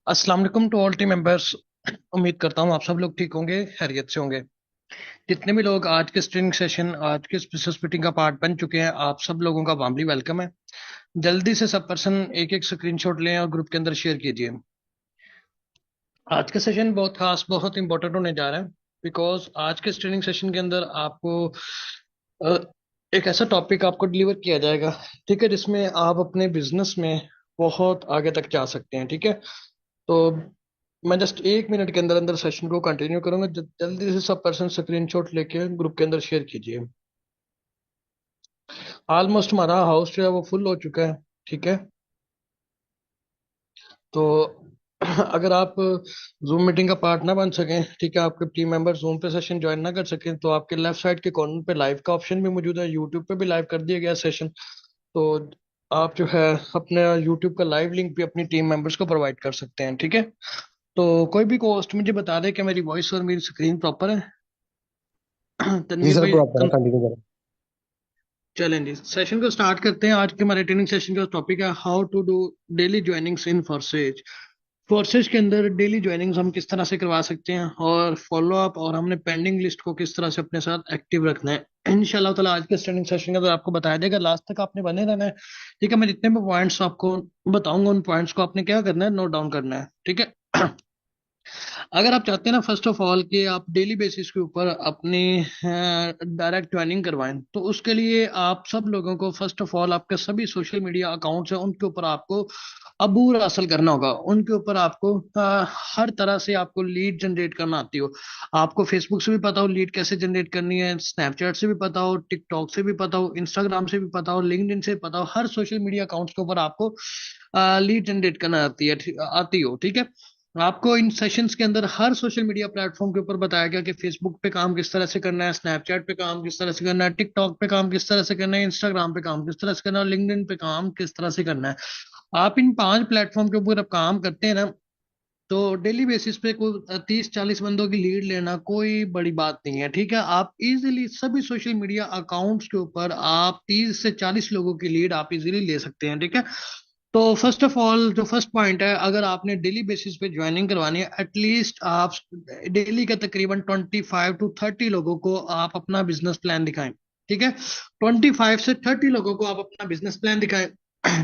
अस्सलाम वालेकुम to all team members. उम्मीद करता हूँ आप सब लोग ठीक होंगे, खैरियत से होंगे। जितने भी लोग आज के स्ट्रिंग सेशन, आज के बिजनेस मीटिंग का पार्ट बन चुके हैं, आप सब लोगों का वार्मली वेलकम है। जल्दी से सब पर्सन एक एक स्क्रीनशॉट लें और ग्रुप के अंदर शेयर कीजिए। आज का सेशन बहुत खास, बहुत इंपॉर्टेंट होने जा रहा है। बिकॉज आज के ट्रेनिंग सेशन के अंदर आपको अ, एक ऐसा टॉपिक आपको डिलीवर किया जाएगा, ठीक है, जिसमें आप अपने बिजनेस में बहुत आगे तक जा सकते हैं, ठीक है। तो मैं जस्ट 1 मिनट के अंदर अंदर सेशन को कंटिन्यू करूंगा। जल्दी से सब पर्सन स्क्रीनशॉट लेके ग्रुप के अंदर शेयर कीजिए। ऑलमोस्ट हमारा हाउस जो है वो फुल हो चुका है, ठीक है। तो अगर आप जूम मीटिंग का पार्ट ना बन सकें, ठीक है, आपके टीम मेंबर जूम पे सेशन ज्वाइन ना कर सकें, तो आपके लेफ्ट साइड के कॉर्नर पे लाइव का ऑप्शन भी मौजूद है। यूट्यूब पे भी लाइव कर दिया गया सेशन। तो आप जो है अपने यूट्यूब का लाइव लिंक भी अपनी टीम मेंबर्स को प्रोवाइड कर सकते हैं, ठीक है। तो कोई भी होस्ट मुझे बता दे कि मेरी वॉइस और मेरी स्क्रीन प्रॉपर है। जी तनवीर सर, भाई प्रॉपर है। कंटिन्यू करें। चलें जी, सेशन को स्टार्ट करते हैं। आज के हमारे ट्रेनिंग सेशन का टॉपिक है how to do daily joinings in forces. Forces के अंदर डेली ज्वाइनिंग्स हम किस तरह से करवा सकते हैं, और फॉलो अप, और हमने पेंडिंग लिस्ट को किस तरह से अपने साथ एक्टिव रखना है। इंशाल्लाह ताला आज के ट्रेनिंग सेशन के अंदर आपको बताया जाएगा। लास्ट तक आपने बने रहना है, ठीक है। मैं जितने भी पॉइंट्स आपको बताऊंगा, उन पॉइंट्स को आपने क्या करना है, नोट डाउन करना है, ठीक है। अगर आप चाहते हैं ना, फर्स्ट ऑफ ऑल, कि आप डेली बेसिस के ऊपर अपनी डायरेक्ट ज्वाइनिंग करवाएं, तो उसके लिए आप सब लोगों को फर्स्ट ऑफ ऑल आपके सभी सोशल मीडिया अकाउंट्स हैं उनके ऊपर आपको अबूर हासिल करना होगा। उनके ऊपर आपको हर तरह से आपको लीड जनरेट करना आती हो। आपको फेसबुक से भी पता हो लीड कैसे जनरेट करनी है, स्नैपचैट से भी पता हो, टिकटॉक से भी पता हो, इंस्टाग्राम से भी पता हो, लिंक्डइन से भी पता हो। हर सोशल मीडिया अकाउंट्स के ऊपर आपको लीड जनरेट करना आती है, आती हो, ठीक है। आपको इन सेशंस के अंदर हर सोशल मीडिया प्लेटफॉर्म के ऊपर बताया गया कि फेसबुक पे काम किस तरह से करना है, स्नैपचैट पे काम किस तरह से करना है, टिकटॉक पे काम किस तरह से करना है, इंस्टाग्राम पे काम किस तरह से करना है, और लिंक्डइन पे काम किस तरह से करना है। आप इन 5 प्लेटफॉर्म के ऊपर आप काम करते हैं ना, तो डेली बेसिस पे कोई 30-40 बंदों की लीड लेना कोई बड़ी बात नहीं है, ठीक है। आप इजीली सभी सोशल मीडिया अकाउंट्स के ऊपर आप 30 से 40 लोगों की लीड आप इजीली ले सकते हैं, ठीक है। तो फर्स्ट ऑफ ऑल, जो फर्स्ट पॉइंट है, अगर आपने डेली बेसिस पे ज्वाइनिंग करवानी है, एटलीस्ट आप डेली के तकरीबन 25 to 30 लोगों को आप अपना बिजनेस प्लान दिखाएं, ठीक है। 25 से 30 लोगों को आप अपना बिजनेस प्लान दिखाएं।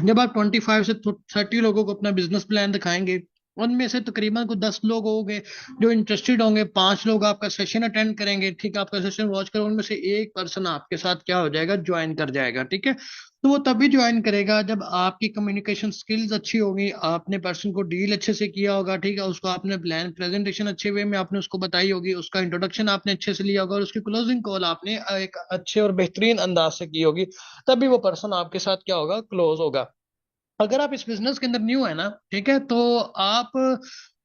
जब आप 25 से 30 लोगों को अपना बिजनेस प्लान दिखाएंगे, उनमें से तकरीबन कुछ 10 लोग होंगे जो इंटरेस्टेड होंगे, 5 लोग आपका सेशन अटेंड करेंगे, ठीक है, आपका सेशन वॉच करेंगे, उनमें से एक पर्सन आपके साथ क्या हो जाएगा, ज्वाइन कर जाएगा, ठीक है। तो वो तभी ज्वाइन करेगा जब आपकी कम्युनिकेशन स्किल्स अच्छी होगी, आपने पर्सन को डील अच्छे से किया होगा, ठीक है, उसको आपने प्लान प्रेजेंटेशन अच्छे वे में आपने उसको बताई होगी, उसका इंट्रोडक्शन आपने अच्छे से लिया होगा, और उसकी क्लोजिंग कॉल आपने एक अच्छे और बेहतरीन अंदाज से की होगी। तभी वो पर्सन आपके साथ क्या होगा, क्लोज होगा। अगर आप इस बिजनेस के अंदर न्यू है ना, ठीक है, तो आप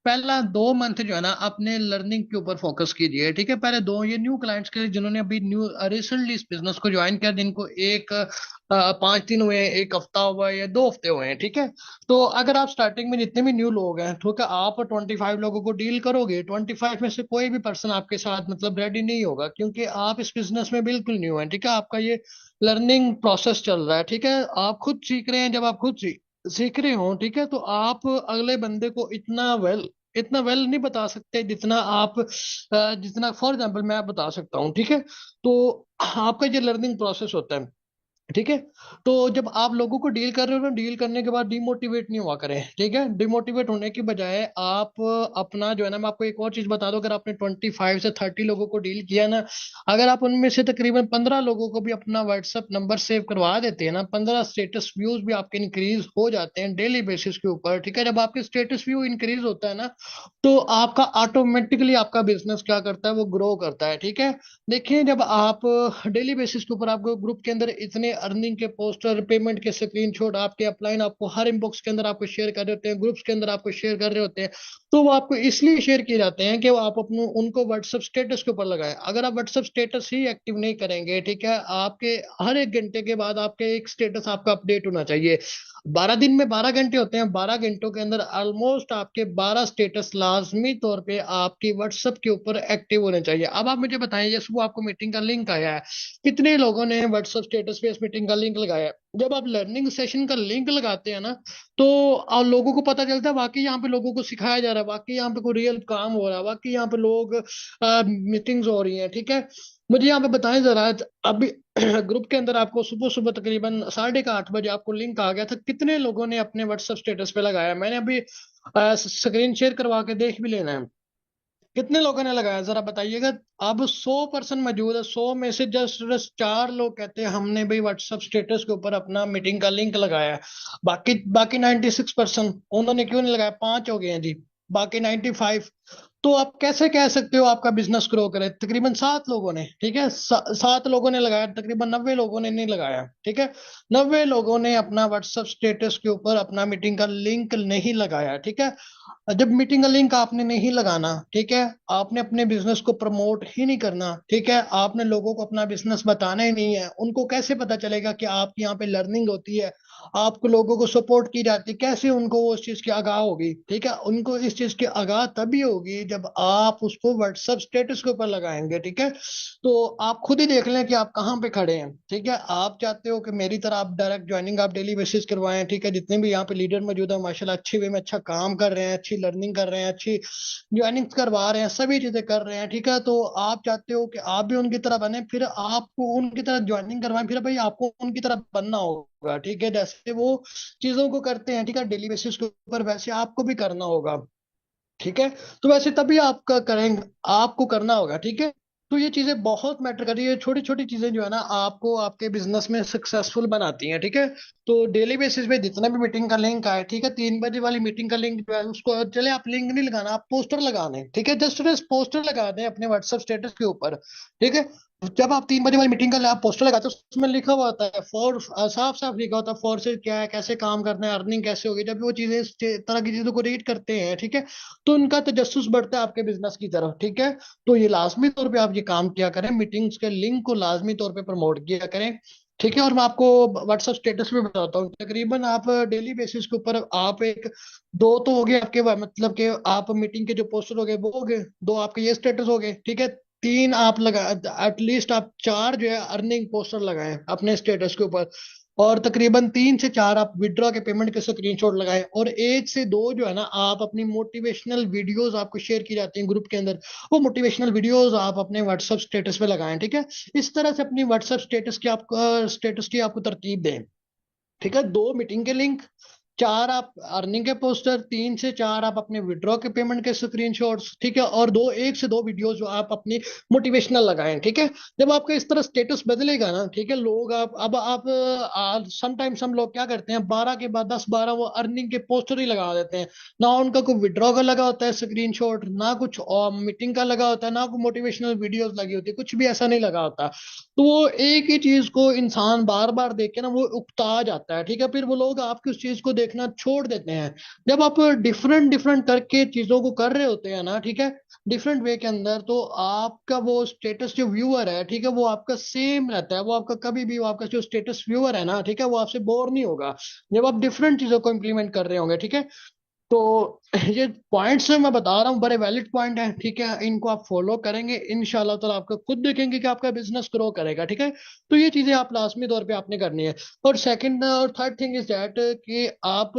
पहला 2 मंथ जो है ना, अपने लर्निंग के ऊपर फोकस कीजिए, ठीक है। पहले दो, ये न्यू क्लाइंट्स के लिए जिन्होंने अभी न्यू रिसेंटली इस बिजनेस को ज्वाइन किया, जिनको 5 दिन हुए हैं, 1 हफ्ता हुआ है, या 2 हफ्ते हुए हैं, ठीक है। तो अगर आप स्टार्टिंग में जितने भी न्यू लोग हैं, ठीक है, आप 25 लोगों को डील करोगे, 25 में से कोई भी पर्सन आपके साथ मतलब रेडी नहीं होगा, क्योंकि आप इस बिजनेस में बिल्कुल न्यू हैं, ठीक है। आपका ये लर्निंग प्रोसेस चल रहा है, ठीक है। आप खुद सीख रहे हैं। जब आप खुद सीख रहे हो, ठीक है, तो आप अगले बंदे को इतना वेल नहीं बता सकते जितना आप जितना फॉर एग्जांपल मैं बता सकता हूँ, ठीक है। तो आपका ये लर्निंग प्रोसेस होता है, ठीक है। तो जब आप लोगों को डील कर रहे हो ना, डील करने के बाद डिमोटिवेट नहीं हुआ करें, ठीक है। डिमोटिवेट होने की बजाय आप अपना जो है ना, मैं आपको एक और चीज बता दूं, अगर आपने 25 से 30 लोगों को डील किया ना, अगर आप उनमें से तकरीबन 15 लोगों को भी अपना व्हाट्सएप नंबर सेव करवा देते हैं ना, 15 स्टेटस व्यूज भी आपके इंक्रीज हो जाते हैं डेली बेसिस के ऊपर, ठीक है। जब आपके स्टेटस व्यू इंक्रीज होता है ना, तो आपका ऑटोमेटिकली आपका बिजनेस क्या करता है, वो ग्रो करता है, ठीक है। देखिए, जब आप डेली बेसिस के ऊपर आपको ग्रुप के अंदर इतने अर्निंग के पोस्टर, पेमेंट के स्क्रीनशॉट, आपके अपलाइन आपको हर इनबॉक्स के अंदर आपको शेयर कर रहे होते हैं, ग्रुप्स के अंदर आपको शेयर कर रहे होते हैं, तो वो आपको इसलिए शेयर किए जाते हैं कि वो आप अपने उनको व्हाट्सएप स्टेटस के ऊपर लगाएं। अगर आप व्हाट्सएप स्टेटस ही एक्टिव नहीं करेंगे, ठीक है, आपके हर 1 घंटे के बाद आपके एक स्टेटस आपका अपडेट होना चाहिए। 12 दिन में 12 घंटे होते हैं, 12 घंटों के अंदर ऑलमोस्ट आपके 12 स्टेटस लाजमी तौर पे आपकी व्हाट्सएप के ऊपर एक्टिव होने चाहिए। अब आप मुझे बताएं, ये सुबह आपको मीटिंग का लिंक आया है, कितने लोगों ने व्हाट्सएप स्टेटस पे इस मीटिंग का लिंक लगाया है? जब आप लर्निंग सेशन का लिंक लगाते हैं ना, तो लोगों को पता चलता है वाकई यहाँ पे लोगों को सिखाया जा रहा है, वाकई यहाँ पे कोई रियल काम हो रहा है, वाकई यहाँ पे लोग मीटिंग्स हो रही हैं। ठीक है, मुझे यहाँ पे बताएं जरा, अभी ग्रुप के अंदर आपको सुबह सुबह तकरीबन 8:30 बजे आपको लिंक आ गया था, कितने लोगों ने अपने व्हाट्सएप स्टेटस पे लगाया? मैंने अभी स्क्रीन शेयर करवा के देख भी लेना है, कितने लोगों ने लगाया जरा बताइएगा। अब 100 पर्सन मौजूद है, 100 में से जस्ट जस्ट 4 लोग कहते हैं हमने भाई व्हाट्सएप स्टेटस के ऊपर अपना मीटिंग का लिंक लगाया है। बाकी बाकी 96 पर्सन उन्होंने क्यों नहीं लगाया? 5 हो गए हैं जी, बाकी 95। तो आप कैसे कह सकते हो आपका बिजनेस ग्रो करे? तकरीबन 7 लोगों ने, ठीक है, 7 लोगों ने लगाया, तकरीबन 90 लोगों ने नहीं लगाया। ठीक है, 90 लोगों ने अपना व्हाट्सएप स्टेटस के ऊपर अपना मीटिंग का लिंक नहीं लगाया। ठीक है, जब मीटिंग का लिंक आपने नहीं लगाना, ठीक है, आपने अपने बिजनेस को प्रमोट ही नहीं करना, ठीक है, आपने लोगों को अपना बिजनेस बताना ही नहीं है, उनको कैसे पता चलेगा कि आपकी यहाँ पे लर्निंग होती है, आपको लोगों को सपोर्ट की जाती है, कैसे उनको वो उस चीज की आगाह होगी? ठीक है, उनको इस चीज की आगाह तभी होगी जब आप उसको व्हाट्सएप स्टेटस के ऊपर लगाएंगे। ठीक है, तो आप खुद ही देख लें कि आप कहाँ पे खड़े हैं। ठीक है, आप चाहते हो कि मेरी तरह आप डायरेक्ट ज्वाइनिंग आप डेली बेसिस करवाएं, ठीक है, जितने भी यहाँ पे लीडर मौजूद है माशाल्लाह अच्छे वे में अच्छा काम कर रहे हैं, अच्छी लर्निंग कर रहे हैं, अच्छी ज्वाइनिंग करवा रहे हैं, सभी चीजें कर रहे हैं। ठीक है, तो आप चाहते हो कि आप भी उनकी तरह बने, फिर आपको उनकी तरह ज्वाइनिंग करवाएं, फिर भाई आपको उनकी तरह बनना होगा। ठीक है, जैसे वो चीजों को करते हैं, ठीक है, डेली बेसिस के ऊपर, वैसे आपको भी करना होगा। ठीक है, तो वैसे तभी आपका करेंगे, आपको करना होगा। ठीक है, तो ये चीजें बहुत मैटर कर रही है, छोटी छोटी चीजें जो है ना आपको आपके बिजनेस में सक्सेसफुल बनाती हैं। ठीक है, तो डेली बेसिस पे जितना भी मीटिंग का लिंक आए, ठीक है, 3 बजे वाली मीटिंग का लिंक जो है उसको चले, आप लिंक नहीं लगाना, आप पोस्टर लगाने, ठीक है, जस्ट पोस्टर लगा दें अपने व्हाट्सएप स्टेटस के ऊपर। ठीक है, जब आप 3 बजे वाली मीटिंग का आप पोस्टर लगाते हो उसमें लिखा हुआ होता है फॉर, साफ साफ लिखा होता है फॉर से क्या है, कैसे काम करना है, अर्निंग कैसे होगी। जब वो चीजें इस तरह की चीजों को रीड करते हैं, ठीक है, तो उनका तजस्सुस बढ़ता है आपके बिजनेस की तरफ। ठीक है, तो ये लाजमी तौर पे आप ये काम किया करें, मीटिंग्स के लिंक को लाजमी तौर पे प्रमोट किया करें। ठीक है, और मैं आपको व्हाट्सएप स्टेटस में बताता हूँ, तकरीबन आप डेली बेसिस के ऊपर आप एक, दो तो हो गए आपके, मतलब कि आप मीटिंग के जो पोस्टर हो गए वो हो गए, दो आपके ये स्टेटस हो गए। ठीक है, तीन आप लगा, एटलीस्ट आप चार जो है अर्निंग पोस्टर लगाएं अपने स्टेटस के ऊपर, और तकरीबन 3 से 4 आप विड्रॉ के पेमेंट के स्क्रीनशॉट लगाएं, और 1 से 2 जो है ना आप अपनी मोटिवेशनल वीडियोस आपको शेयर की जाती हैं ग्रुप के अंदर, वो मोटिवेशनल वीडियोस आप अपने व्हाट्सएप स्टेटस पे लगाएं। ठीक है, इस तरह से अपनी व्हाट्सएप स्टेटस की आपको तरतीब दें। ठीक है, 2 मीटिंग के लिंक, 4 आप अर्निंग के पोस्टर, 3 से 4 आप अपने विड्रॉ के पेमेंट के स्क्रीनशॉट्स, ठीक है, और 1 से 2 वीडियोस जो आप अपनी मोटिवेशनल लगाएं। ठीक है, जब आपका इस तरह स्टेटस बदलेगा ना, ठीक है, लोग आप समटाइम्स हम लोग क्या करते हैं, 12 के बाद 10 12 वो अर्निंग के पोस्टर ही लगा देते हैं, ना उनका कोई विड्रॉ का लगा होता है स्क्रीनशॉट, ना कुछ मीटिंग का लगा होता है, ना कोई मोटिवेशनल वीडियोस लगी होती है, कुछ भी ऐसा नहीं लगा होता। तो वो एक ही चीज को इंसान बार बार देख के ना वो उकता जाता है। ठीक है, फिर वो लोग आपकी उस चीज को देखना छोड़ देते हैं। जब आप डिफरेंट डिफरेंट करके चीजों को कर रहे होते हैं ना, ठीक है, डिफरेंट वे के अंदर, तो आपका वो स्टेटस जो व्यूअर है, ठीक है, वो आपका सेम रहता है, वो आपका कभी भी, वो आपका जो स्टेटस व्यूअर है ना, ठीक है, वो आपसे बोर नहीं होगा जब आप डिफरेंट चीजों को इंप्लीमेंट कर रहे होंगे। ठीक है, तो ये पॉइंट्स मैं बता रहा हूँ बड़े वैलिड पॉइंट है। ठीक है, इनको आप फॉलो करेंगे इंशाल्लाह ताला आपको खुद देखेंगे कि आपका बिजनेस ग्रो करेगा। ठीक है, तो ये चीजें आप लाजमी तौर पे आपने करनी है। और सेकंड और थर्ड थिंग इज दैट कि आप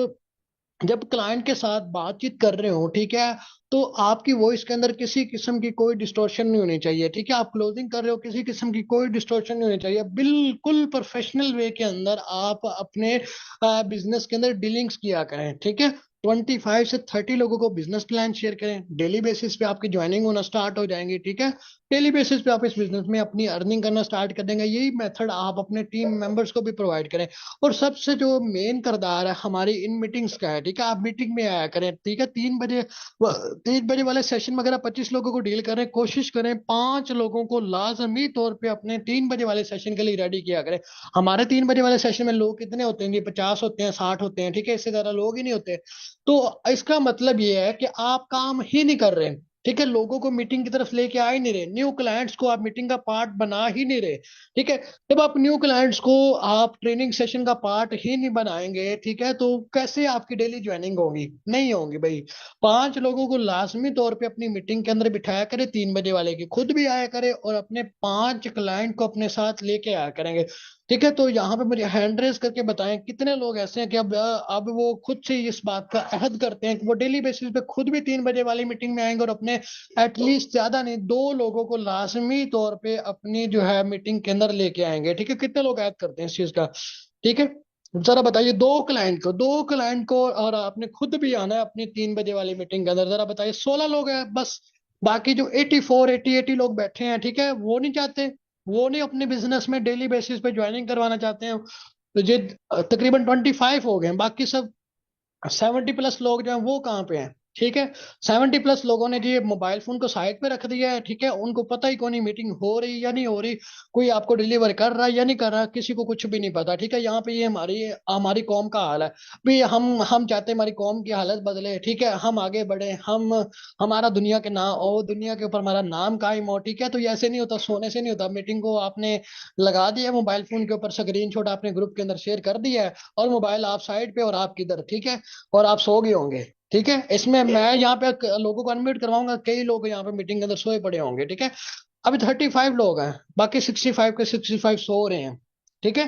जब क्लाइंट के साथ बातचीत कर रहे हो, ठीक है, तो आपकी वॉइस के अंदर किसी किस्म की कोई डिस्टॉर्शन नहीं होनी चाहिए। ठीक है, आप क्लोजिंग कर रहे हो, किसी किस्म की कोई डिस्टॉर्शन नहीं होनी चाहिए, बिल्कुल प्रोफेशनल वे के अंदर आप अपने बिजनेस के अंदर डीलिंग्स किया करें। ठीक है, 25 से 30 लोगों को बिजनेस प्लान शेयर करें, डेली बेसिस पे आपकी ज्वाइनिंग होना स्टार्ट हो जाएंगी। ठीक है, डेली बेसिस पे आप इस बिजनेस में अपनी अर्निंग करना स्टार्ट कर देंगे। यही मेथड आप अपने टीम मेंबर्स को भी प्रोवाइड करें। और सबसे जो मेन किरदार है हमारी इन मीटिंग्स का है, ठीक है, आप मीटिंग में आया करें। ठीक है, 3 बजे, 3 बजे वाले सेशन में अगर आप 25 लोगों को डील करें, कोशिश करें 5 लोगों को लाजमी तौर पे अपने 3 बजे वाले सेशन के लिए रेडी किया करें। हमारे 3 बजे वाले सेशन में लोग कितने होते हैं जी? 50 होते हैं, 60 होते हैं। ठीक है, इससे ज्यादा लोग ही नहीं होते। तो इसका मतलब ये है कि आप काम ही नहीं कर रहे। ठीक है, लोगों को मीटिंग की तरफ लेके आ ही नहीं रहे, न्यू क्लाइंट्स को आप मीटिंग का पार्ट बना ही नहीं रहे। ठीक है, जब आप न्यू क्लाइंट्स को आप ट्रेनिंग सेशन का पार्ट ही नहीं बनाएंगे, ठीक है, तो कैसे आपकी डेली ज्वाइनिंग होगी? नहीं होगी भाई। 5 लोगों को लाजमी तौर पे अपनी मीटिंग के अंदर बिठाया करे, 3 बजे वाले की खुद भी आया करे, और अपने 5 क्लाइंट को अपने साथ लेके आया करेंगे। ठीक है, तो यहाँ पे मुझे हैंड रेज करके बताएं कितने लोग ऐसे हैं कि अब वो खुद से इस बात का अहद करते हैं कि वो डेली बेसिस पे खुद भी 3 बजे वाली मीटिंग में आएंगे और अपने एटलीस्ट ज्यादा नहीं 2 लोगों को लाजमी तौर पे अपनी जो है मीटिंग के अंदर लेके आएंगे। ठीक है, कितने लोग ऐड करते हैं इस चीज का? ठीक है, जरा बताइए, 2 क्लाइंट को और आपने खुद भी आना है अपनी 3 बजे वाली मीटिंग के अंदर, जरा बताइए 16 लोग हैं बस। बाकी जो 84 80 लोग बैठे हैं, ठीक है, वो नहीं चाहते, वो नहीं अपने बिजनेस में डेली बेसिस पे ज्वाइनिंग करवाना चाहते हैं। तो ये तकरीबन 25 हो गए हैं, बाकी सब 70+ लोग जो हैं वो कहाँ पे हैं? ठीक है, 70+ लोगों ने जी मोबाइल फोन को साइड पे रख दिया है। ठीक है, उनको पता ही कौन, मीटिंग हो रही या नहीं हो रही, कोई आपको डिलीवर कर रहा है या नहीं कर रहा, किसी को कुछ भी नहीं पता। ठीक है, यहाँ पे ये हमारी हमारी कौम का हाल है। भी हम चाहते हैं हमारी कौम की हालत बदले। ठीक है, हम आगे बढ़े, हम हमारा दुनिया के नाम और दुनिया के ऊपर हमारा नाम कायम हो। ठीक है, तो ये ऐसे नहीं होता, सोने से नहीं होता। मीटिंग को आपने लगा दिया मोबाइल फोन के ऊपर, स्क्रीन शॉट आपने ग्रुप के अंदर शेयर कर दिया है और मोबाइल आप साइड पे और आप किधर, ठीक है, और आप सो गए होंगे। ठीक है, इसमें मैं यहाँ पे लोगों को अनम्यूट करवाऊंगा, कई लोग यहाँ पे मीटिंग के अंदर सोए पड़े होंगे। ठीक है, अभी 35 लोग हैं, बाकी 65 के 65 सो रहे हैं। ठीक है,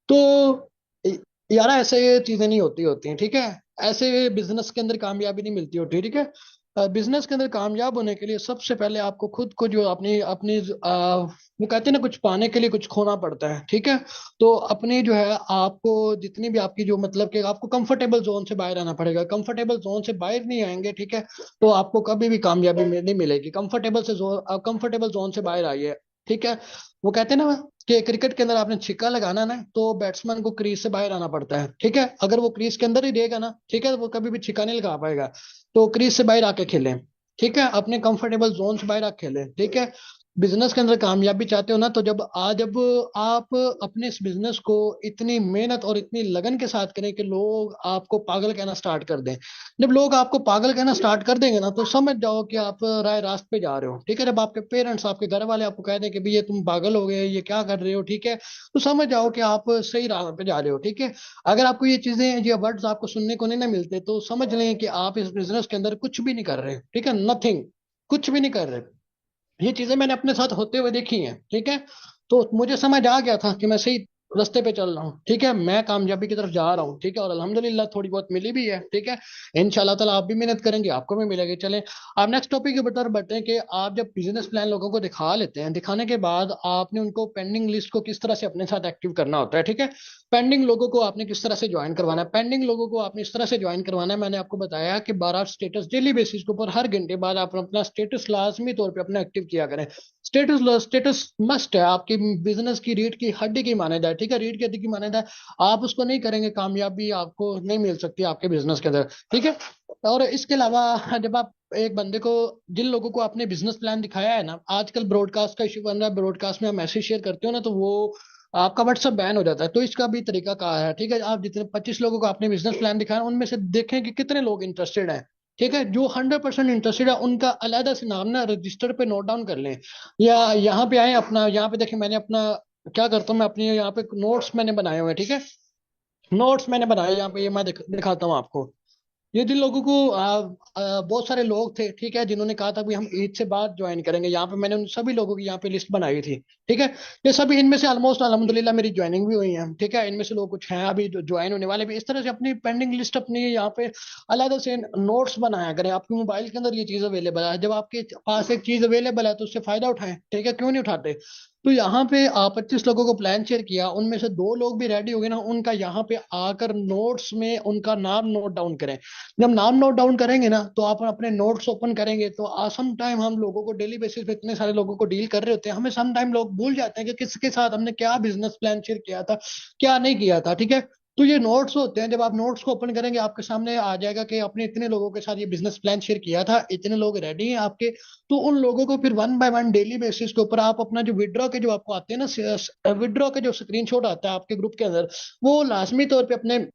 तो यार ऐसे ये चीजें नहीं होती होती हैं। ठीक है, ऐसे बिजनेस के अंदर कामयाबी नहीं मिलती होती। ठीक है, बिजनेस के अंदर कामयाब होने के लिए सबसे पहले आपको खुद को जो अपनी अपनी वो कहते हैं ना, कुछ पाने के लिए कुछ खोना पड़ता है। ठीक है, तो अपनी जो है आपको जितनी भी आपकी जो मतलब कि आपको कंफर्टेबल जोन से बाहर आना पड़ेगा। कंफर्टेबल जोन से बाहर नहीं आएंगे, ठीक है, तो आपको कभी भी कामयाबी नहीं मिलेगी। कंफर्टेबल जोन से बाहर आइए। ठीक है, वो कहते हैं ना कि क्रिकेट के अंदर आपने छिक्का लगाना ना, तो बैट्समैन को क्रीज से बाहर आना पड़ता है। ठीक है, अगर वो क्रीज के अंदर ही रहेगा ना, ठीक है, तो वो कभी भी छिक्का नहीं लगा पाएगा। तो क्रीज से बाहर आके खेलें। ठीक है, अपने कंफर्टेबल जोन से बाहर आके खेलें। ठीक है, बिजनेस के अंदर कामयाबी चाहते हो ना, तो जब आप अपने इस बिजनेस को इतनी मेहनत और इतनी लगन के साथ करें कि लोग आपको पागल कहना स्टार्ट कर दें। जब लोग आपको पागल कहना स्टार्ट कर देंगे ना, तो समझ जाओ कि आप राय रास्त पे जा रहे हो। ठीक है, जब आपके पेरेंट्स आपके घर वाले आपको कह दें कि भैया तुम पागल हो गए, ये क्या कर रहे हो, ठीक है, तो समझ जाओ कि आप सही राह पे जा रहे हो। ठीक है, अगर आपको ये चीजें, ये वर्ड्स आपको सुनने को नहीं ना मिलते, तो समझ लें कि आप इस बिजनेस के अंदर कुछ भी नहीं कर रहे। ठीक है, नथिंग, कुछ भी नहीं कर रहे। ये चीजें मैंने अपने साथ होते हुए देखी हैं। ठीक है, तो मुझे समझ आ गया था कि मैं सही रास्ते पे चल रहा हूँ। ठीक है, मैं कामयाबी की तरफ जा रहा हूँ। ठीक है, और अल्हम्दुलिल्लाह थोड़ी बहुत मिली भी है। ठीक है, इंशाल्लाह ताला आप भी मेहनत करेंगे, आपको भी मिलेगी। चलें, आप नेक्स्ट टॉपिक के ऊपर बढ़ते हैं कि आप जब बिजनेस प्लान लोगों को दिखा लेते हैं, दिखाने के बाद आपने उनको पेंडिंग लिस्ट को किस तरह से अपने साथ एक्टिव करना होता है। ठीक है, पेंडिंग लोगों को आपने किस तरह से ज्वाइन करवाना है, पेंडिंग लोगों को आपने इस तरह से ज्वाइन करवाना है। मैंने आपको बताया कि 12 स्टेटस डेली बेसिस के ऊपर हर घंटे बाद आप अपना स्टेटस लाजमी तौर पे अपना एक्टिव किया करें। स्टेटस स्टेटस मस्ट है, आपकी बिजनेस की रीढ़ की हड्डी की मान्यता है। ठीक है, रीढ़ की हड्डी की मान्यता है, आप उसको नहीं करेंगे कामयाबी आपको नहीं मिल सकती आपके बिजनेस के अंदर। ठीक है, और इसके अलावा जब आप एक बंदे को, जिन लोगों को आपने बिजनेस प्लान दिखाया है ना, आजकल ब्रॉडकास्ट का इशू बन रहा है, ब्रॉडकास्ट में आप मैसेज शेयर करते हो ना, तो वो आपका व्हाट्सएप बैन हो जाता है। तो इसका भी तरीका कहा है। ठीक है, आप जितने 25 लोगों को आपने बिजनेस प्लान दिखाया, उनमें से देखें कि कितने लोग इंटरेस्टेड हैं। ठीक है, जो 100% इंटरेस्टेड है उनका अलहदा से नाम ना रजिस्टर पे नोट डाउन कर लें, या यहाँ पे आए अपना, यहाँ पे देखें, मैंने अपना क्या करता हूँ, मैं अपनी यहाँ पे नोट्स मैंने बनाए हुए हैं। ठीक है, नोट्स मैंने बनाए यहाँ पे, ये मैं दिखाता हूँ आपको। ये जिन लोगों को बहुत सारे लोग थे, ठीक है, जिन्होंने कहा था कि हम ईद से बाद ज्वाइन करेंगे, यहाँ पे मैंने उन सभी लोगों की यहाँ पे लिस्ट बनाई हुई थी। ठीक है, ये सभी, इनमें से ऑलमोस्ट अल्हम्दुलिल्लाह मेरी ज्वाइनिंग भी हुई है। ठीक है, इनमें से लोग कुछ हैं अभी जो ज्वाइन होने वाले भी। इस तरह से अपनी पेंडिंग लिस्ट अपनी यहाँ पे अलग से नोट्स बनाया करें। आपके मोबाइल के अंदर ये चीज अवेलेबल है, जब आपके पास एक चीज अवेलेबल है तो उससे फायदा उठाएं। ठीक है, क्यों नहीं उठाते? तो यहाँ पे आप 25 लोगों को प्लान शेयर किया, उनमें से 2 लोग भी रेडी हो गए ना, उनका यहाँ पे आकर नोट्स में उनका नाम नोट डाउन करें। जब नाम नोट डाउन करेंगे ना, तो आप अपने नोट्स ओपन करेंगे, तो सम टाइम हम लोगों को डेली बेसिस पे इतने सारे लोगों को डील कर रहे होते हैं, हमें सम टाइम लोग भूल जाते हैं कि किसके साथ हमने क्या बिजनेस प्लान शेयर किया था, क्या नहीं किया था। ठीक है, तो ये नोट्स होते हैं, जब आप नोट्स को ओपन करेंगे आपके सामने आ जाएगा कि आपने इतने लोगों के साथ ये बिजनेस प्लान शेयर किया था, इतने लोग रेडी हैं आपके। तो उन लोगों को फिर 1 बाय 1 डेली बेसिस के ऊपर आप अपना जो विड्रॉ के जो आपको आते हैं ना, विड्रॉ के जो स्क्रीनशॉट आता है आपके ग्रुप के अंदर, वो लाजमी तौर पे अपने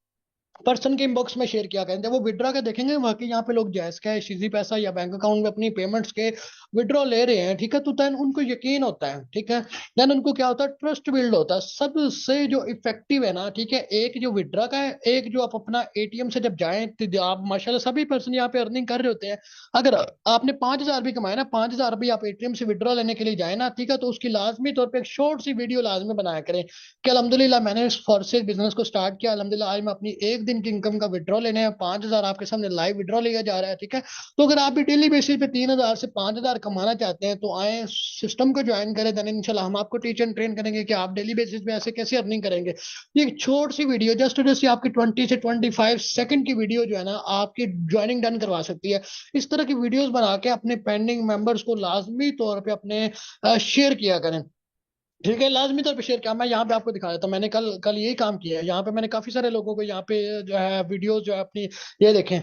पर्सन के इनबॉक्स में शेयर किया करें। जब वो विड्रॉ के देखेंगे वहां के यहाँ पे लोग जैस कैश, इजी पैसा या बैंक अकाउंट में अपनी पेमेंट्स के विड्रॉ ले रहे हैं, ठीक है, तो देन उनको यकीन होता है, ठीक है, देन उनको क्या होता है, ट्रस्ट बिल्ड होता है। सबसे जो इफेक्टिव है ना, ठीक है, एक जो विड्रॉ का है, एक जो आप अपना एटीएम से जब जाएं तो आप माशाल्लाह सभी पर्सन यहाँ पे अर्निंग कर रहे होते हैं। अगर आपने 5,000 भी कमाए ना, 5,000 भी आप एटीएम से विड्रॉ लेने के लिए जाए ना, ठीक है, तो उसकी लाजमी तौर पर एक शॉर्ट सी वीडियो लाजमी बनाया करें कि अल्हम्दुलिल्लाह मैंने इस फॉर बिजनेस को स्टार्ट किया, अल्हम्दुलिल्लाह आज मैं अपनी एक दिन की इनकम का विड्रॉ लेने हैं, 5,000 आपके सामने लाइव विड्रॉ लिया जा रहा है, ठीक है। तो अगर आप भी डेली बेसिस पे 3,000 से 5,000 कमाना चाहते हैं तो आए सिस्टम को ज्वाइन करें, देन इंशाल्लाह हम आपको टीच एंड ट्रेन करेंगे कि आप डेली बेसिस पे ऐसे कैसे अर्निंग करेंगे। ये एक छोटी सी वीडियो, जस्ट आपकी 20 से 25 सेकंड की वीडियो जो है ना, आपकी ज्वाइनिंग डन करवा सकती है। इस तरह की वीडियोस बना के अपने पेंडिंग मेंबर्स को लाजमी तौर पे अपने शेयर किया करें, ठीक है, लाजमी तौर पे शेयर किया। मैं यहाँ पे आपको दिखा देता हूँ, मैंने कल कल यही काम किया है। यहाँ पे मैंने काफी सारे लोगों को यहाँ पे जो है वीडियोस जो है अपनी, ये देखें,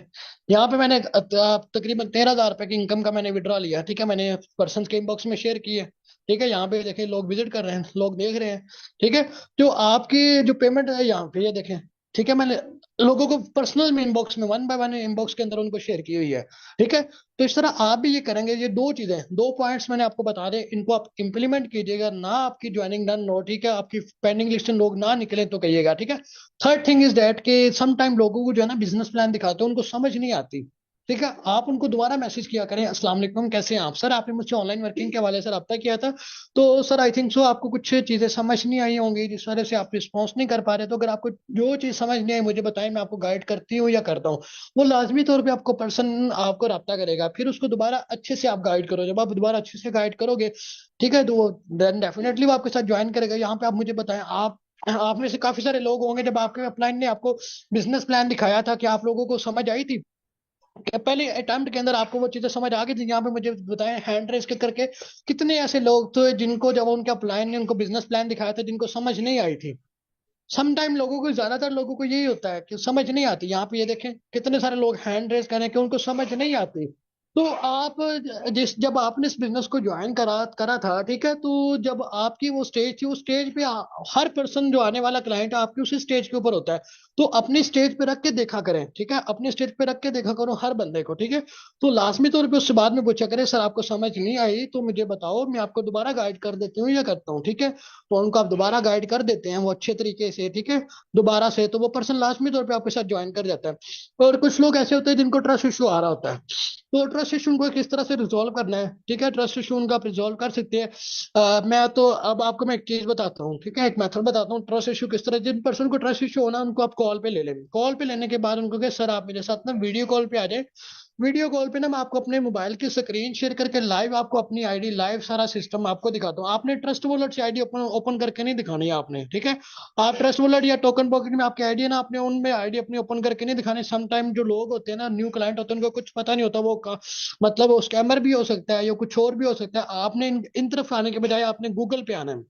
यहाँ पे मैंने तकरीबन 13,000 रुपए की इनकम का मैंने विड्रॉ लिया, ठीक है, मैंने पर्सन के इनबॉक्स में शेयर किए, ठीक है, यहाँ पे देखें लोग विजिट कर रहे हैं, लोग देख रहे हैं, ठीक है। तो आपकी जो पेमेंट है यहाँ पे ये देखें, ठीक है, मैंने लोगों को पर्सनल में इनबॉक्स में 1 बाय 1 इनबॉक्स के अंदर उनको शेयर की हुई है, ठीक है। तो इस तरह आप भी ये करेंगे। ये दो चीजें, दो पॉइंट्स मैंने आपको बता दें, इनको आप इंप्लीमेंट कीजिएगा ना, आपकी ज्वाइनिंग डन हो, ठीक है, आपकी पेंडिंग लिस्ट में लोग ना निकले तो कहिएगा, ठीक है। थर्ड थिंग इज दैट कि सम टाइम लोगों को जो है ना बिजनेस प्लान दिखाते हैं उनको समझ नहीं आती, ठीक है, आप उनको दोबारा मैसेज किया करें, अस्सलाम वालेकुम कैसे हैं आप सर, आपने मुझसे ऑनलाइन वर्किंग के हवाले से रब्ता किया था, तो सर आई थिंक सो आपको कुछ चीजें समझ नहीं आई होंगी जिस वजह से आप रिस्पॉन्स नहीं कर पा रहे, तो अगर आपको जो चीज समझ नहीं आई मुझे बताएं, मैं आपको गाइड करती हूँ या करता हूँ। वो लाजमी तौर पे आपको पर्सन आपको रब्ता करेगा, फिर उसको दोबारा अच्छे से आप गाइड करो। जब आप दोबारा अच्छे से गाइड करोगे, ठीक है, तो वो देन डेफिनेटली वो आपके साथ ज्वाइन करेगा। यहाँ पे आप मुझे बताएं, आप में से काफी सारे लोग होंगे, जब आपके अपलाइन ने आपको बिजनेस प्लान दिखाया था, कि आप लोगों को समझ आई थी क्या पहले अटेम्प्ट के अंदर आपको वो चीजें समझ आ गई थी? यहाँ पे मुझे बताएं हैंड रेस के करके कितने ऐसे लोग थे जिनको जब उनके अपलाइन ने उनको बिजनेस प्लान दिखाया था जिनको समझ नहीं आई थी। सम टाइम लोगों को, ज्यादातर लोगों को यही होता है कि समझ नहीं आती। यहाँ पे ये देखें कितने सारे लोग हैंड रेस करें कि उनको समझ नहीं आती। तो आप जिस जब आपने इस बिजनेस को ज्वाइन करा करा था, ठीक है, तो जब आपकी वो स्टेज थी, उस स्टेज पे हर पर्सन जो आने वाला क्लाइंट है आपकी उसी स्टेज के ऊपर होता है। तो अपनी स्टेज पे रख के देखा करें, ठीक है, अपनी स्टेज पे रख के देखा करो हर बंदे को, ठीक है। तो लाजमी तौर पे उससे बाद में पूछा करें, सर आपको समझ नहीं आई तो मुझे बताओ, मैं आपको दोबारा गाइड कर देती हूँ या करता हूँ, ठीक है। तो उनको आप दोबारा गाइड कर देते हैं वो अच्छे तरीके से, ठीक है, दोबारा से, तो वो पर्सन लाजमी तौर पे आपके साथ ज्वाइन कर जाता है। और कुछ लोग ऐसे होते हैं जिनको ट्रस्ट इशू आ रहा होता है, तो ट्रस्ट इशू को किस तरह से रिजॉल्व करना है, ठीक है, ट्रस्ट इशू उनका आप रिजॉल्व कर सकते हैं। मैं तो अब आपको मैं एक चीज बताता हूँ, ठीक है, एक मेथड बताता हूँ ट्रस्ट इशू किस तरह। जिन पर्सन को ट्रस्ट इशू होना उनको आप कॉल पे ले लेंगे, कॉल पे लेने के बाद उनको कहे सर आप मेरे साथ ना वीडियो कॉल पे आ जाए। वीडियो कॉल पे ना मैं आपको अपने मोबाइल की स्क्रीन शेयर करके लाइव आपको अपनी आईडी, लाइव सारा सिस्टम आपको दिखाता हूँ। आपने ट्रस्ट वॉलेट से आईडी ओपन ओपन करके नहीं दिखानी है आपने, ठीक है। आप ट्रस्ट वॉलेट या टोकन पॉकेट में आपकी आईडी है ना, आपने उनमें आईडी अपनी ओपन करके नहीं दिखानी। सम टाइम जो लोग होते हैं ना, न्यू क्लाइंट होते हैं, उनको कुछ पता नहीं होता, वो मतलब वो स्कैमर भी हो सकता है या कुछ और भी हो सकता है। आपने इन तरफ आने के बजाय आपने गूगल पे आना है।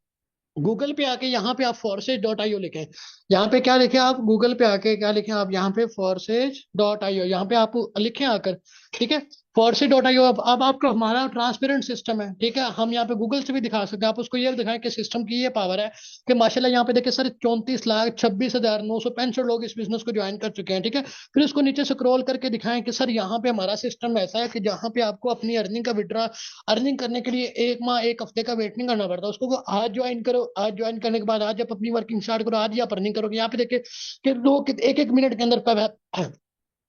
गूगल पे आके यहाँ पे आप forces.io लिखें। यहाँ पे क्या लिखे आप, गूगल पे आके क्या लिखें आप, यहाँ पे forces.io, यहाँ पे आप लिखें आकर, ठीक है, forces.io। अब आपका हमारा ट्रांसपेरेंट सिस्टम है, ठीक है, हम यहाँ पे गूगल से भी दिखा सकते हैं। आप उसको ये दिखाएं कि सिस्टम की ये पावर है कि माशाल्लाह यहाँ पे देखिए सर 34,26,965 लोग इस बिजनेस को ज्वाइन कर चुके हैं, ठीक है। फिर उसको नीचे स्क्रॉल करके दिखाएं कि सर यहाँ पे हमारा सिस्टम ऐसा है कि जहाँ पे आपको अपनी अर्निंग का विड्रॉ, अर्निंग करने के लिए 1 माह 1 हफ्ते का वेट नहीं करना पड़ता। उसको को आज ज्वाइन करो, आज ज्वाइन करने के बाद आज आप अपनी वर्किंग स्टार्ट करो, आज ही आप अर्निंग करोगे। यहाँ पे देखिए कि लोग एक एक मिनट के अंदर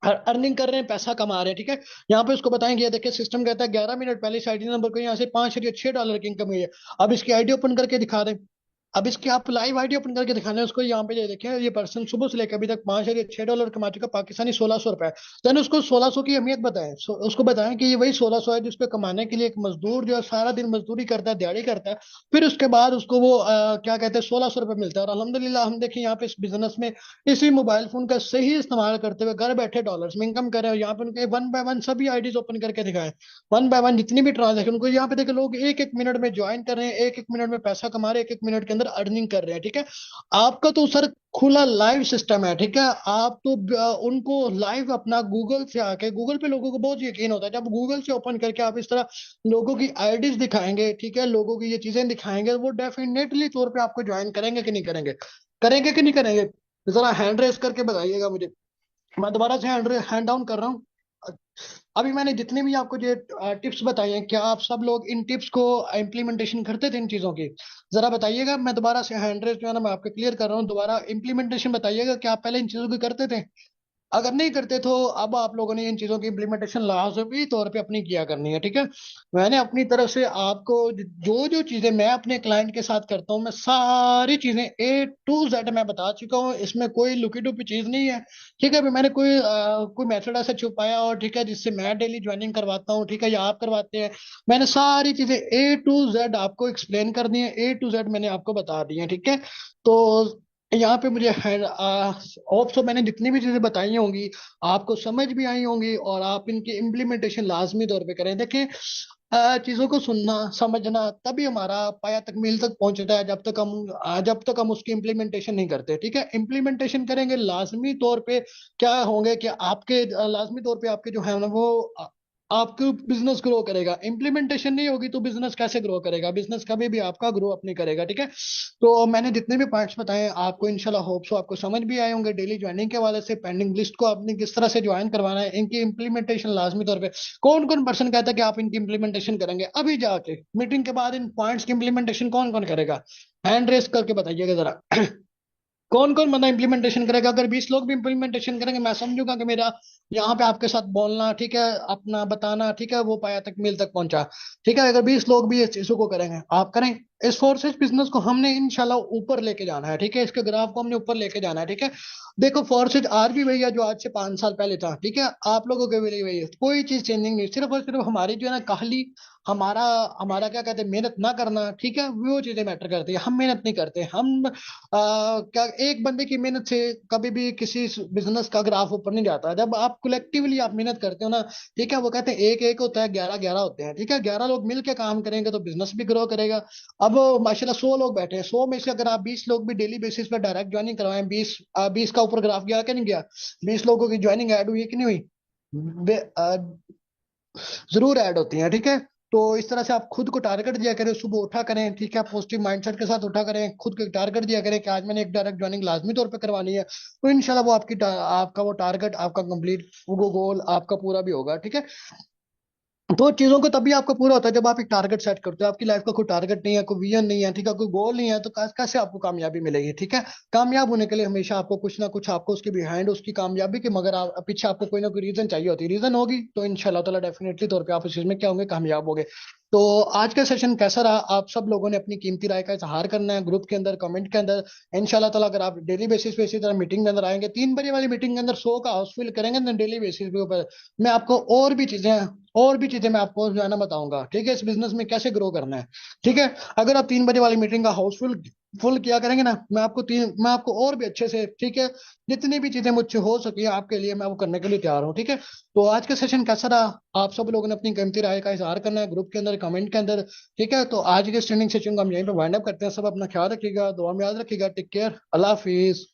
अर्निंग कर रहे हैं, पैसा कमा रहे हैं, ठीक है। यहाँ पे उसको बताएंगे, ये देखिए सिस्टम कहता है 11 मिनट पहले इस आईडी नंबर को यहाँ से $5.6 की इनकम हुई है। अब इसकी आईडी ओपन करके दिखा दें, अब इसकी आप लाइव आईडी ओपन करके दिखाना है उसको। यहाँ पे ये देखिए ये पर्सन सुबह से लेकर अभी तक $5.6 कमा चुका, पाकिस्तानी 1,600 रुपए। देन उसको 1,600 की अहमियत बताएं, उसको बताएं कि ये वही 1,600 है जिसपे कमाने के लिए एक मजदूर जो है सारा दिन मजदूरी करता है, दिहाड़ी करता है, फिर उसके बाद उसको वो क्या कहते हैं 1,600 रुपए मिलता है। और अल्हम्दुलिल्लाह हम देखिए यहाँ पे इस बिजनेस में इसी मोबाइल फोन का सही इस्तेमाल करते हुए घर बैठे डॉलर्स में इनकम कर रहे हो। यहाँ पे उनके 1 बाय 1 सभी आईडीज ओपन करके दिखाएं, 1 बाय 1 जितनी भी ट्रांजेक्शन उनको यहाँ पे देखे, लोग एक एक मिनट में ज्वाइन कर रहे हैं, एक एक मिनट में पैसा कमा रहे हैं, एक एक मिनट के अंदर अर्निंग कर रहे हैं, ठीक है। आपका तो सर खुला लाइव सिस्टम है, ठीक है। आप तो उनको लाइव अपना गूगल से आके, गूगल पे लोगों को बहुत यकीन होता है, जब गूगल से ओपन करके आप इस तरह लोगों की आईडीज दिखाएंगे, ठीक है, लोगों की ये चीजें दिखाएंगे, वो डेफिनेटली तौर पे आपको ज्वाइन करेंगे कि नहीं करेंगे, करेंगे कि नहीं करेंगे? जरा हैंड रेस करके बताइएगा मुझे। मैं दोबारा से हैंड डाउन कर रहा हूँ। अभी मैंने जितने भी आपको जो टिप्स बताए हैं, क्या आप सब लोग इन टिप्स को इम्प्लीमेंटेशन करते थे इन चीजों की? जरा बताइएगा। मैं दोबारा से हैंड रेस जो है ना, मैं आपको क्लियर कर रहा हूँ। दोबारा इम्प्लीमेंटेशन बताइएगा कि आप पहले इन चीजों को करते थे। अगर नहीं करते तो अब आप लोगों ने इन चीजों की इम्प्लीमेंटेशन लाजमी तौर पे अपनी किया करनी है, ठीक है। मैंने अपनी तरफ से आपको जो जो चीजें मैं अपने क्लाइंट के साथ करता हूँ, मैं सारी चीजें A to Z मैं बता चुका हूँ। इसमें कोई लुकी डुपी चीज नहीं है, ठीक है। अभी मैंने कोई मेथड ऐसा छुपाया और ठीक है जिससे मैं डेली ज्वाइनिंग करवाता हूँ, ठीक है, या आप करवाते हैं। मैंने सारी चीजें A to Z आपको एक्सप्लेन कर दी है, A to Z मैंने आपको बता दी है, ठीक है। तो यहाँ पे मुझे है होप सो मैंने जितनी भी चीजें बताई होंगी आपको समझ भी आई होंगी, और आप इनकी इम्प्लीमेंटेशन लाजमी तौर पे करें। देखें, चीजों को सुनना समझना तभी हमारा पाया तकमील तक पहुंचता है, जब तक हम उसकी इम्प्लीमेंटेशन नहीं करते, ठीक है। इम्प्लीमेंटेशन करेंगे लाजमी तौर पे, क्या होंगे कि लाजमी तौर पे आपके जो है ना वो आपके बिजनेस ग्रो करेगा। इम्प्लीमेंटेशन नहीं होगी तो बिजनेस कैसे ग्रो करेगा? बिजनेस कभी भी आपका ग्रो अप नहीं करेगा, ठीक है। तो मैंने जितने भी पॉइंट्स बताए आपको इंशाल्लाह होप सो आपको समझ भी आए होंगे। डेली ज्वाइनिंग के हवाले से पेंडिंग लिस्ट को आपने किस तरह से ज्वाइन करवाना है, इनकी इम्प्लीमेंटेशन लाजमी तौर पे कौन कौन पर्सन कहता है कि आप इनकी इम्प्लीमेंटेशन करेंगे, अभी जाके मीटिंग के बाद इन पॉइंट्स की इम्प्लीमेंटेशन कौन कौन करेगा? हैंड रेस करके बताइएगा जरा। कौन कौन बंदा इंप्लीमेंटेशन करेगा? अगर 20 लोग भी इंप्लीमेंटेशन करेंगे, मैं समझूंगा कि मेरा यहाँ पे आपके साथ बोलना, ठीक है, अपना बताना, ठीक है, वो पाया तक मील तक पहुंचा, ठीक है। अगर 20 लोग भी इस चीजों को करेंगे, आप करें, इस फोर्सेज बिजनेस को हमने इंशाल्लाह ऊपर लेके जाना है, ठीक है। इसके ग्राफ को हमने ऊपर लेके जाना है, ठीक है। देखो, फोर्सेज आज भी वही है जो आज से 5 साल पहले था, ठीक है। आप लोगों के लिए वही है, कोई चीज चेंजिंग नहीं। सिर्फ और सिर्फ हमारी जो है ना काहली, हमारा हमारा क्या कहते हैं, मेहनत ना करना, ठीक है, वो चीजें मैटर करती है। हम मेहनत नहीं करते। हम क्या एक बंदे की मेहनत से कभी भी किसी बिजनेस का ग्राफ ऊपर नहीं जाता। जब आप कलेक्टिवली आप मेहनत करते हो ना, ठीक है, वो कहते हैं एक एक होता है, 11 11 होते हैं, ठीक है। 11 लोग मिलकर काम करेंगे तो बिजनेस भी ग्रो करेगा। अब माशाल्लाह 100 लोग बैठे हैं, 100 में से अगर आप 20 लोग भी डेली बेसिस पे डायरेक्ट ज्वाइनिंग करवाएं, 20 का ऊपर ग्राफ गया कि नहीं गया? 20 लोगों की ज्वाइनिंग ऐड हुई कि नहीं हुई? जरूर ऐड होती हैं, ठीक है। तो इस तरह से आप खुद को टारगेट दिया करें, सुबह उठा करें, ठीक है, पॉजिटिव माइंडसेट के साथ उठा करें, खुद को एक टारगेट दिया करें कि आज मैंने एक डायरेक्ट ज्वाइनिंग लाजमी तौर पे करवानी है। तो इंशाल्लाह वो आपका वो टारगेट, आपका कंप्लीट, वो गोल आपका पूरा भी होगा, ठीक है। तो चीजों को तभी आपका पूरा होता है जब आप एक टारगेट सेट करते हो। आपकी लाइफ का कोई टारगेट नहीं है, कोई विजन नहीं है, ठीक है, कोई गोल नहीं है, तो कैसे आपको कामयाबी मिलेगी, ठीक है। कामयाब होने के लिए हमेशा आपको कुछ ना कुछ, आपको उसके बिहाइंड उसकी कामयाबी के मगर पीछे आपको कोई ना कोई रीजन चाहिए होती है। रीजन होगी तो इंशाल्लाह ताला डेफिनेटली तौर पे आप इस चीज में क्या होंगे, कामयाब होंगे। तो आज का सेशन कैसा रहा? आप सब लोगों ने अपनी कीमती राय का इजहार करना है ग्रुप के अंदर, कमेंट के अंदर। इंशाल्लाह ताला अगर आप डेली बेसिस पे इसी तरह मीटिंग के अंदर आएंगे, 3 बजे वाली मीटिंग के अंदर 100 का हाउस फिल करेंगे ना डेली बेसिस के ऊपर, मैं आपको और भी चीजें मैं आपको जो है ना बताऊंगा, ठीक है, इस बिजनेस में कैसे ग्रो करना है, ठीक है। अगर आप 3 बजे वाली मीटिंग का हाउसफुल फुल किया करेंगे ना, मैं आपको और भी अच्छे से, ठीक है, जितनी भी चीजें मुझसे हो सकी आपके लिए मैं वो करने के लिए तैयार हूँ, ठीक है। तो आज का सेशन कैसा रहा? आप सब लोगों ने अपनी कीमती राय का इजहार करना है ग्रुप के अंदर, कमेंट के अंदर, ठीक है। तो आज के ट्रेनिंग सेशन को हम यहीं पे वाइंड अप करते हैं। सब अपना ख्याल रखिएगा, दुआ में याद रखिएगा। टेक केयर, अल्लाह हाफिज।